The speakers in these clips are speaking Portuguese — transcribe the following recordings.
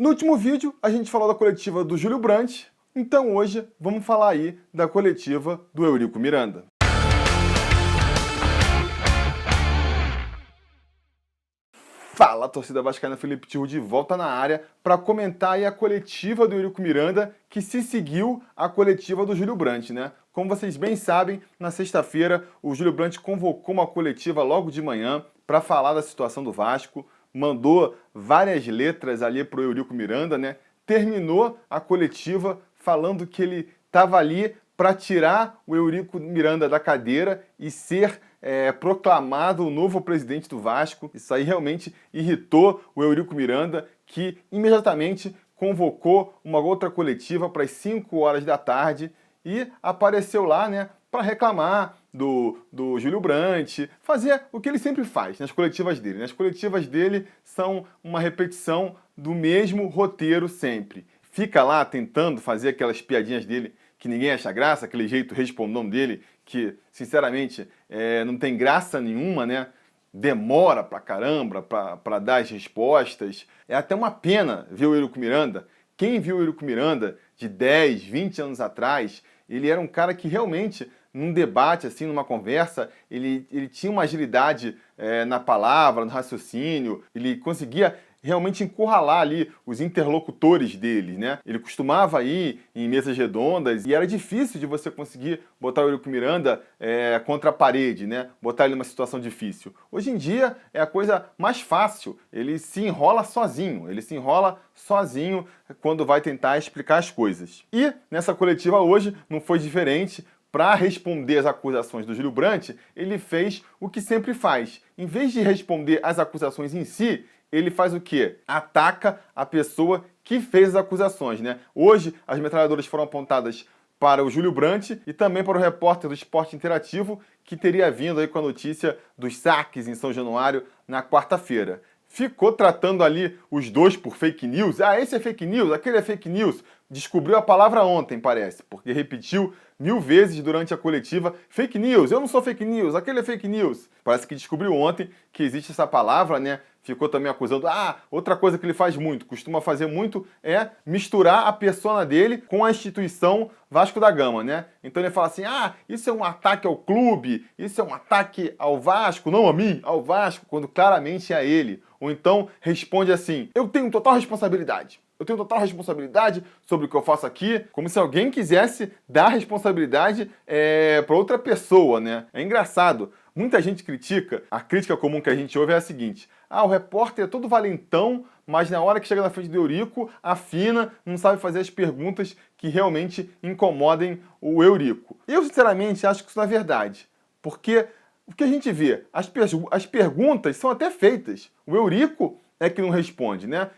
No último vídeo, a gente falou da coletiva do Júlio Brandt, então hoje vamos falar aí da coletiva do Eurico Miranda. Fala, torcida vascaína, Felipe Tiru de volta na área para comentar aí a coletiva do Eurico Miranda, que se seguiu à coletiva do Júlio Brandt, né? Como vocês bem sabem, na sexta-feira o Júlio Brandt convocou uma coletiva logo de manhã para falar da situação do Vasco, mandou várias letras ali pro Eurico Miranda, né? Terminou a coletiva falando que ele estava ali para tirar o Eurico Miranda da cadeira e ser proclamado o novo presidente do Vasco. Isso aí realmente irritou o Eurico Miranda, que imediatamente convocou uma outra coletiva para as 5 horas da tarde e apareceu lá, né, para reclamar do Júlio Brandt, fazer o que ele sempre faz nas coletivas dele. As coletivas dele são uma repetição do mesmo roteiro sempre. Fica lá tentando fazer aquelas piadinhas dele que ninguém acha graça, aquele jeito respondão dele, que, sinceramente, não tem graça nenhuma, né? Demora pra caramba pra dar as respostas. É até uma pena ver o Eurico Miranda. Quem viu o Eurico Miranda de 10, 20 anos atrás, ele era um cara que realmente, num debate, assim, numa conversa, ele tinha uma agilidade na palavra, no raciocínio, ele conseguia realmente encurralar ali os interlocutores dele, né? Ele costumava ir em mesas redondas e era difícil de você conseguir botar o Eurico Miranda contra a parede, né? Botar ele numa situação difícil. Hoje em dia é a coisa mais fácil, ele se enrola sozinho quando vai tentar explicar as coisas. E nessa coletiva hoje não foi diferente. Para responder às acusações do Júlio Brandt, ele fez o que sempre faz. Em vez de responder às acusações em si, ele faz o quê? Ataca a pessoa que fez as acusações, né? Hoje, as metralhadoras foram apontadas para o Júlio Brandt e também para o repórter do Esporte Interativo, que teria vindo aí com a notícia dos saques em São Januário na quarta-feira. Ficou tratando ali os dois por fake news. Ah, esse é fake news, aquele é fake news. Descobriu a palavra ontem, parece, porque repetiu 1000 vezes durante a coletiva, fake news, eu não sou fake news, aquele é fake news. Parece que descobriu ontem que existe essa palavra, né? Ficou também acusando, outra coisa que ele faz muito, costuma fazer muito, é misturar a persona dele com a instituição Vasco da Gama, né? Então ele fala assim, isso é um ataque ao clube, isso é um ataque ao Vasco, não a mim, ao Vasco, quando claramente é a ele. Ou então responde assim, eu tenho total responsabilidade. Eu tenho total responsabilidade sobre o que eu faço aqui, como se alguém quisesse dar responsabilidade para outra pessoa, né? É engraçado. Muita gente critica, a crítica comum que a gente ouve é a seguinte, o repórter é todo valentão, mas na hora que chega na frente do Eurico, afina, não sabe fazer as perguntas que realmente incomodem o Eurico. Eu, sinceramente, acho que isso não é verdade, porque o que a gente vê, as perguntas são até feitas. O Eurico é que não responde, né?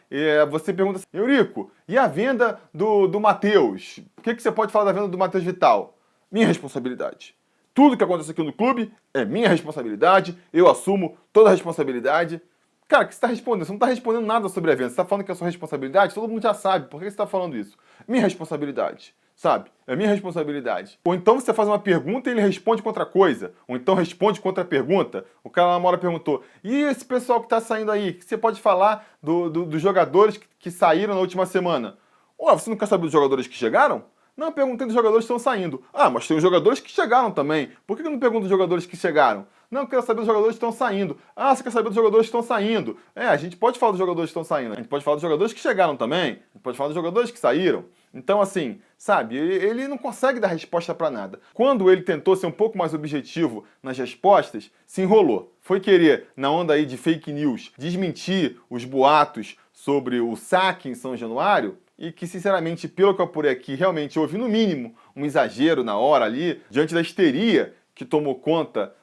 Você pergunta assim, Eurico, e a venda do Matheus? O que você pode falar da venda do Matheus Vital? Minha responsabilidade. Tudo que acontece aqui no clube é minha responsabilidade, eu assumo toda a responsabilidade. Cara, o que você está respondendo? Você não está respondendo nada sobre a venda. Você está falando que é a sua responsabilidade? Todo mundo já sabe. Por que você está falando isso? Minha responsabilidade. Sabe? É minha responsabilidade. Ou então você faz uma pergunta e ele responde com outra coisa. Ou então responde com outra pergunta. O cara lá na hora perguntou, e esse pessoal que está saindo aí? O que você pode falar dos jogadores que saíram na última semana? Você não quer saber dos jogadores que chegaram? Não, eu perguntei dos jogadores que estão saindo. Mas tem os jogadores que chegaram também. Por que eu não pergunto dos jogadores que chegaram? Não, eu quero saber dos jogadores que estão saindo. Você quer saber dos jogadores que estão saindo? A gente pode falar dos jogadores que estão saindo. A gente pode falar dos jogadores que chegaram também. A gente pode falar dos jogadores que saíram. Então, assim, sabe, ele não consegue dar resposta para nada. Quando ele tentou ser um pouco mais objetivo nas respostas, se enrolou. Foi querer, na onda aí de fake news, desmentir os boatos sobre o saque em São Januário, e que, sinceramente, pelo que eu apurei aqui, realmente houve, no mínimo, um exagero na hora ali, diante da histeria que tomou conta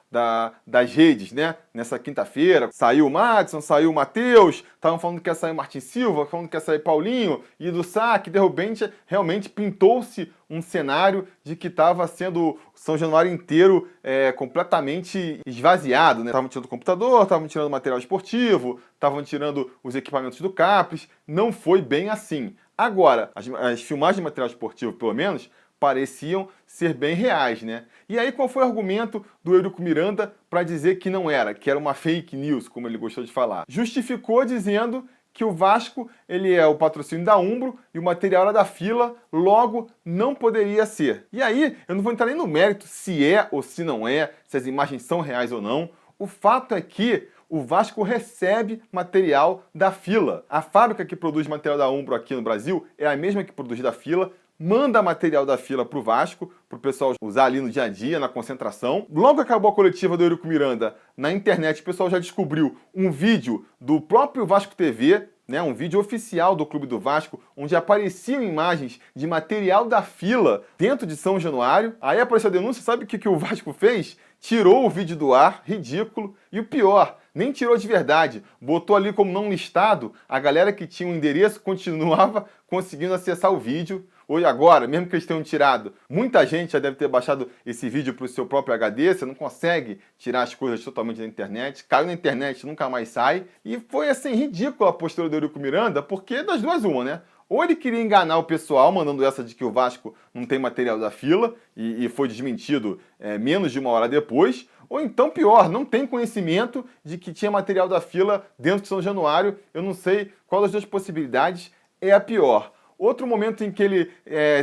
das redes, né? Nessa quinta-feira, saiu o Madison, saiu o Matheus, estavam falando que ia sair o Martin Silva, falando que ia sair Paulinho, e do saque, de repente, realmente pintou-se um cenário de que estava sendo São Januário inteiro completamente esvaziado, né? Estavam tirando o computador, estavam tirando o material esportivo, estavam tirando os equipamentos do Capris, não foi bem assim. Agora, as filmagens de material esportivo, pelo menos, pareciam ser bem reais, né? E aí qual foi o argumento do Eurico Miranda para dizer que não era, que era uma fake news, como ele gostou de falar? Justificou dizendo que o Vasco ele é o patrocínio da Umbro e o material era da Fila, logo não poderia ser. E aí, eu não vou entrar nem no mérito se é ou se não é, se as imagens são reais ou não. O fato é que o Vasco recebe material da Fila. A fábrica que produz material da Umbro aqui no Brasil é a mesma que produz da Fila, manda material da Fila para o Vasco, para o pessoal usar ali no dia a dia, na concentração. Logo que acabou a coletiva do Eurico Miranda, na internet o pessoal já descobriu um vídeo do próprio Vasco TV, né, um vídeo oficial do Clube do Vasco, onde apareciam imagens de material da Fila dentro de São Januário. Aí apareceu a denúncia, sabe o que o Vasco fez? Tirou o vídeo do ar, ridículo, e o pior, nem tirou de verdade, botou ali como não listado, a galera que tinha o endereço continuava conseguindo acessar o vídeo. Hoje agora, mesmo que eles tenham tirado, muita gente já deve ter baixado esse vídeo para o seu próprio HD, você não consegue tirar as coisas totalmente da internet, caiu na internet, nunca mais sai, e foi assim, ridícula a postura do Eurico Miranda, porque das duas uma, né? Ou ele queria enganar o pessoal, mandando essa de que o Vasco não tem material da Fila, e foi desmentido menos de uma hora depois, ou então, pior, não tem conhecimento de que tinha material da Fila dentro de São Januário. Eu não sei qual das duas possibilidades é a pior. Outro momento em que ele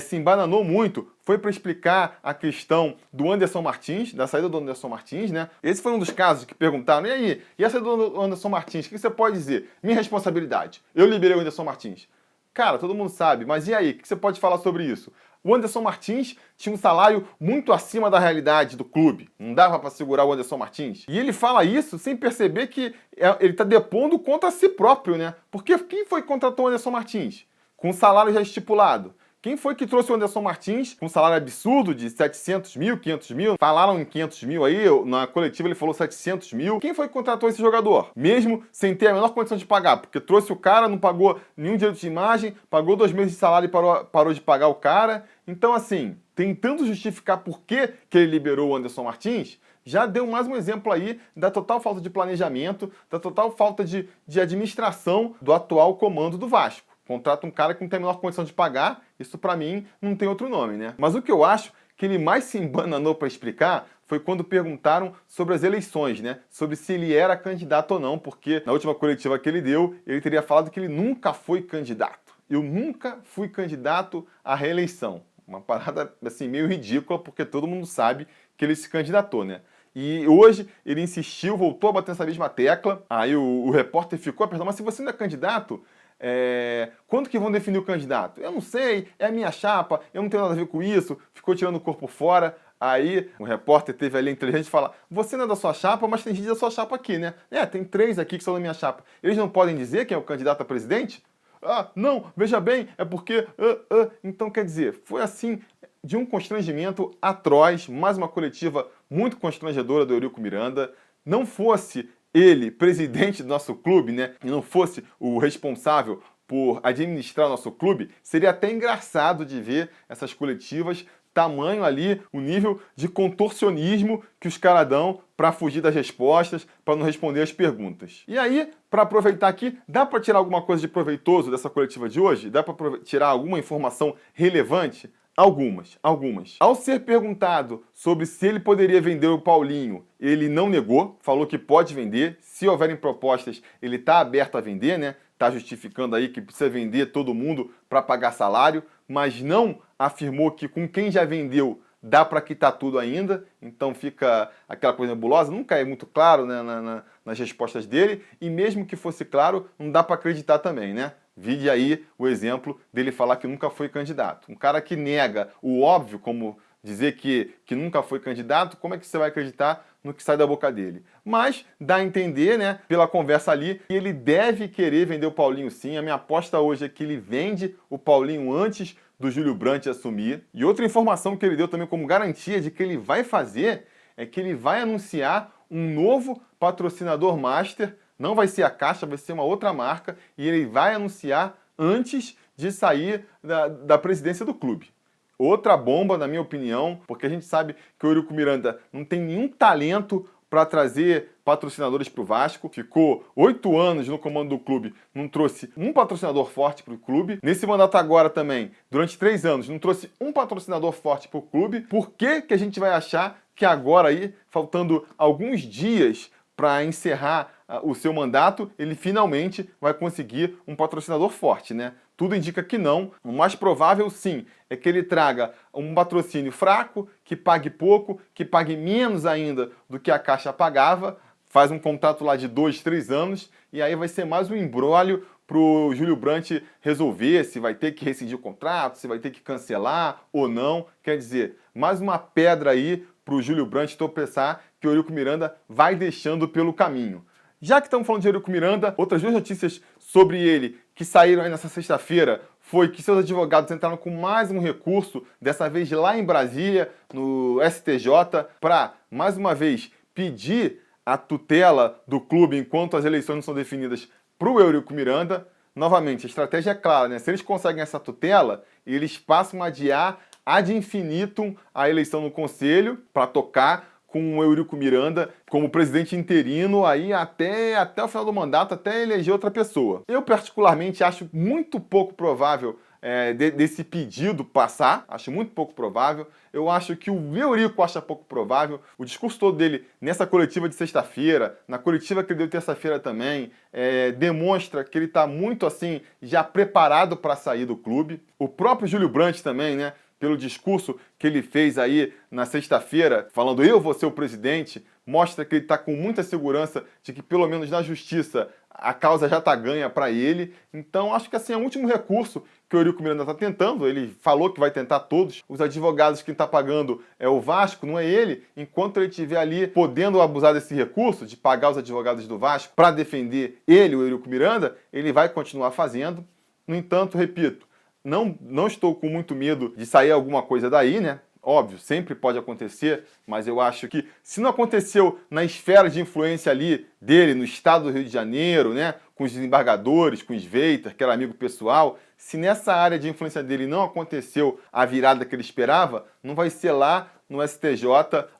se embananou muito foi para explicar a questão do Anderson Martins, da saída do Anderson Martins, né? Esse foi um dos casos que perguntaram, e aí, e a saída do Anderson Martins, o que você pode dizer? Minha responsabilidade, eu liberei o Anderson Martins. Cara, todo mundo sabe, mas e aí, o que você pode falar sobre isso? O Anderson Martins tinha um salário muito acima da realidade do clube. Não dava para segurar o Anderson Martins. E ele fala isso sem perceber que ele está depondo contra si próprio, né? Porque quem foi que contratou o Anderson Martins? Com salário já estipulado. Quem foi que trouxe o Anderson Martins com um salário absurdo de 700 mil, 500 mil? Falaram em 500 mil aí, na coletiva ele falou 700 mil. Quem foi que contratou esse jogador? Mesmo sem ter a menor condição de pagar, porque trouxe o cara, não pagou nenhum direito de imagem, pagou 2 meses de salário e parou de pagar o cara. Então, assim, tentando justificar por que ele liberou o Anderson Martins, já deu mais um exemplo aí da total falta de planejamento, da total falta de administração do atual comando do Vasco. Contrata um cara que não tem a menor condição de pagar, isso pra mim não tem outro nome, né? Mas o que eu acho que ele mais se embananou para explicar foi quando perguntaram sobre as eleições, né? Sobre se ele era candidato ou não, porque na última coletiva que ele deu, ele teria falado que ele nunca foi candidato. Eu nunca fui candidato à reeleição. Uma parada, assim, meio ridícula, porque todo mundo sabe que ele se candidatou, né? E hoje ele insistiu, voltou a bater nessa mesma tecla, aí o repórter ficou apertando, mas se você não é candidato, quando que vão definir o candidato? Eu não sei, é a minha chapa, eu não tenho nada a ver com isso, ficou tirando o corpo fora. Aí o repórter teve ali a inteligência de falar, você não é da sua chapa, mas tem gente da sua chapa aqui, né? Tem 3 aqui que são da minha chapa. Eles não podem dizer quem é o candidato a presidente? Ah, não, veja bem, é porque... Então, quer dizer, foi assim, de um constrangimento atroz, mais uma coletiva muito constrangedora do Eurico Miranda. Não fosse ele, presidente do nosso clube, né, e não fosse o responsável por administrar o nosso clube, seria até engraçado de ver essas coletivas, tamanho ali, o nível de contorcionismo que os caras dão para fugir das respostas, para não responder as perguntas. E aí, para aproveitar aqui, dá para tirar alguma coisa de proveitoso dessa coletiva de hoje? Dá para tirar alguma informação relevante? Algumas. Ao ser perguntado sobre se ele poderia vender o Paulinho, ele não negou, falou que pode vender. Se houverem propostas, ele está aberto a vender, né? Está justificando aí que precisa vender todo mundo para pagar salário, mas não afirmou que com quem já vendeu dá para quitar tudo ainda, então fica aquela coisa nebulosa, nunca é muito claro, né, nas respostas dele, e mesmo que fosse claro, não dá para acreditar também, né? Vide aí o exemplo dele falar que nunca foi candidato. Um cara que nega o óbvio, como dizer que nunca foi candidato, como é que você vai acreditar no que sai da boca dele? Mas dá a entender, né, pela conversa ali, que ele deve querer vender o Paulinho sim. A minha aposta hoje é que ele vende o Paulinho antes do Júlio Brandt assumir. E outra informação que ele deu também como garantia de que ele vai fazer é que ele vai anunciar um novo patrocinador master. Não vai ser a Caixa, vai ser uma outra marca, e ele vai anunciar antes de sair da presidência do clube. Outra bomba, na minha opinião, porque a gente sabe que o Eurico Miranda não tem nenhum talento para trazer patrocinadores para o Vasco. Ficou 8 anos no comando do clube, não trouxe um patrocinador forte para o clube. Nesse mandato agora também, durante 3 anos, não trouxe um patrocinador forte para o clube. Por que a gente vai achar que agora aí, faltando alguns dias para encerrar o seu mandato, ele finalmente vai conseguir um patrocinador forte, né? Tudo indica que não. O mais provável, sim, é que ele traga um patrocínio fraco, que pague pouco, que pague menos ainda do que a Caixa pagava, faz um contrato lá de 2, 3 anos, e aí vai ser mais um imbróglio para o Júlio Brandt resolver se vai ter que rescindir o contrato, se vai ter que cancelar ou não. Quer dizer, mais uma pedra aí para o Júlio Brandt tropeçar, que o Eurico Miranda vai deixando pelo caminho. Já que estamos falando de Eurico Miranda, outras duas notícias sobre ele que saíram aí nessa sexta-feira foi que seus advogados entraram com mais um recurso, dessa vez lá em Brasília, no STJ, para, mais uma vez, pedir a tutela do clube enquanto as eleições não são definidas para o Eurico Miranda. Novamente, a estratégia é clara, né? Se eles conseguem essa tutela, eles passam a adiar ad infinitum a eleição no Conselho para tocar com o Eurico Miranda como presidente interino aí até o final do mandato, até eleger outra pessoa. Eu particularmente acho muito pouco provável desse pedido passar, acho muito pouco provável. Eu acho que o Eurico acha pouco provável. O discurso todo dele nessa coletiva de sexta-feira, na coletiva que ele deu terça-feira também, demonstra que ele está muito assim, já preparado para sair do clube. O próprio Júlio Brandt também, né? Pelo discurso que ele fez aí na sexta-feira, falando eu vou ser o presidente, mostra que ele está com muita segurança de que pelo menos na justiça a causa já está ganha para ele. Então acho que assim é o último recurso que o Eurico Miranda está tentando. Ele falou que vai tentar todos. Os advogados que está pagando é o Vasco, não é ele. Enquanto ele estiver ali podendo abusar desse recurso, de pagar os advogados do Vasco para defender ele, o Eurico Miranda, ele vai continuar fazendo. No entanto, repito, não estou com muito medo de sair alguma coisa daí, né? Óbvio, sempre pode acontecer, mas eu acho que se não aconteceu na esfera de influência ali dele, no estado do Rio de Janeiro, né? Com os desembargadores, com o Sveiter, que era amigo pessoal, se nessa área de influência dele não aconteceu a virada que ele esperava, não vai ser lá no STJ,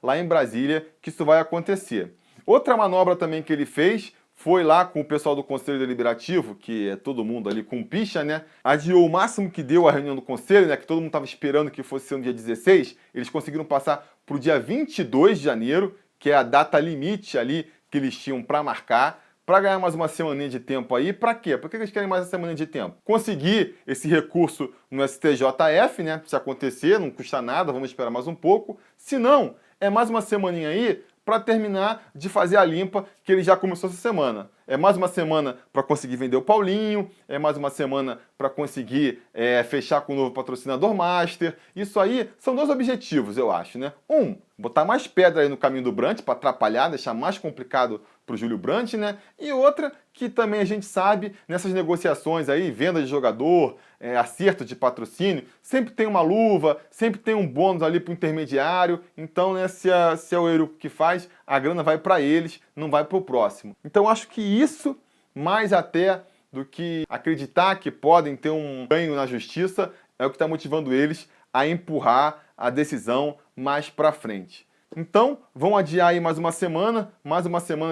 lá em Brasília, que isso vai acontecer. Outra manobra também que ele fez foi lá com o pessoal do Conselho Deliberativo, que é todo mundo ali com picha, né? Adiou o máximo que deu a reunião do Conselho, né? Que todo mundo estava esperando que fosse ser no dia 16. Eles conseguiram passar para o dia 22 de janeiro, que é a data limite ali que eles tinham para marcar, para ganhar mais uma semaninha de tempo aí. Para quê? Por que eles querem mais uma semana de tempo? Conseguir esse recurso no STJF, né? Se acontecer, não custa nada, vamos esperar mais um pouco. Se não, é mais uma semaninha aí para terminar de fazer a limpa que ele já começou essa semana. É mais uma semana para conseguir vender o Paulinho, é mais uma semana para conseguir fechar com o novo patrocinador master. Isso aí são dois objetivos, eu acho, né? Um, botar mais pedra aí no caminho do Brandt para atrapalhar, deixar mais complicado para o Júlio Brandt, né? E outra que também a gente sabe, nessas negociações aí, venda de jogador, acerto de patrocínio, sempre tem uma luva, sempre tem um bônus ali para o intermediário. Então, né, se é o Eurico que faz, a grana vai para eles, não vai para o próximo. Então, acho que isso, mais até do que acreditar que podem ter um ganho na justiça, é o que está motivando eles a empurrar a decisão mais para frente. Então, vão adiar aí mais uma semana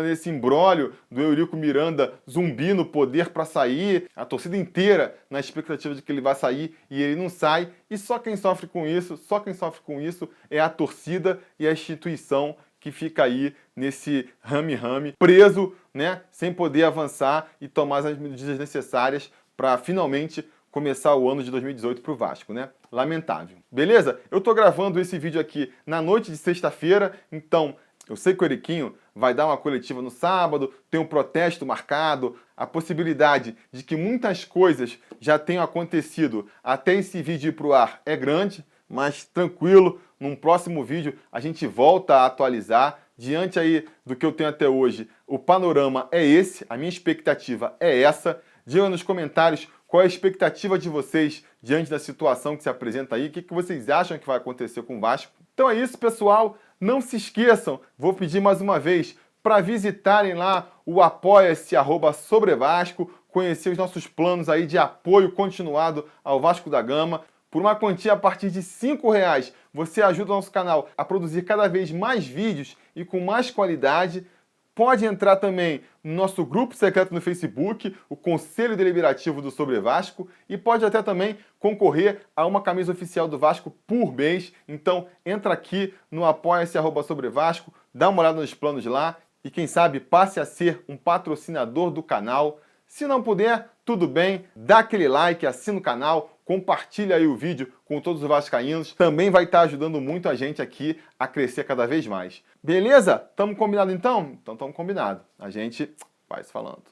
desse imbróglio do Eurico Miranda zumbi no poder para sair, a torcida inteira na expectativa de que ele vai sair e ele não sai, e só quem sofre com isso é a torcida e a instituição que fica aí nesse rame-rame, preso, né, sem poder avançar e tomar as medidas necessárias para finalmente começar o ano de 2018 para o Vasco, né? Lamentável. Beleza? Eu tô gravando esse vídeo aqui na noite de sexta-feira, então eu sei que o Euriquinho vai dar uma coletiva no sábado, tem um protesto marcado, a possibilidade de que muitas coisas já tenham acontecido até esse vídeo ir pro ar é grande, mas tranquilo, num próximo vídeo a gente volta a atualizar. Diante aí do que eu tenho até hoje, o panorama é esse, a minha expectativa é essa. Diga nos comentários qual é a expectativa de vocês diante da situação que se apresenta aí, o que vocês acham que vai acontecer com o Vasco. Então é isso, pessoal. Não se esqueçam, vou pedir mais uma vez, para visitarem lá o apoia-se @sobrevasco, conhecer os nossos planos aí de apoio continuado ao Vasco da Gama. Por uma quantia a partir de R$5, você ajuda o nosso canal a produzir cada vez mais vídeos e com mais qualidade. Pode entrar também no nosso grupo secreto no Facebook, o Conselho Deliberativo do Sobre Vasco, e pode até também concorrer a uma camisa oficial do Vasco por mês. Então entra aqui no apoia-se @sobrevasco, dá uma olhada nos planos lá e quem sabe passe a ser um patrocinador do canal. Se não puder, tudo bem, dá aquele like, assina o canal, compartilha aí o vídeo com todos os vascaínos. Também vai estar ajudando muito a gente aqui a crescer cada vez mais. Beleza? Tamo combinado então? Então tamo combinado. A gente vai se falando.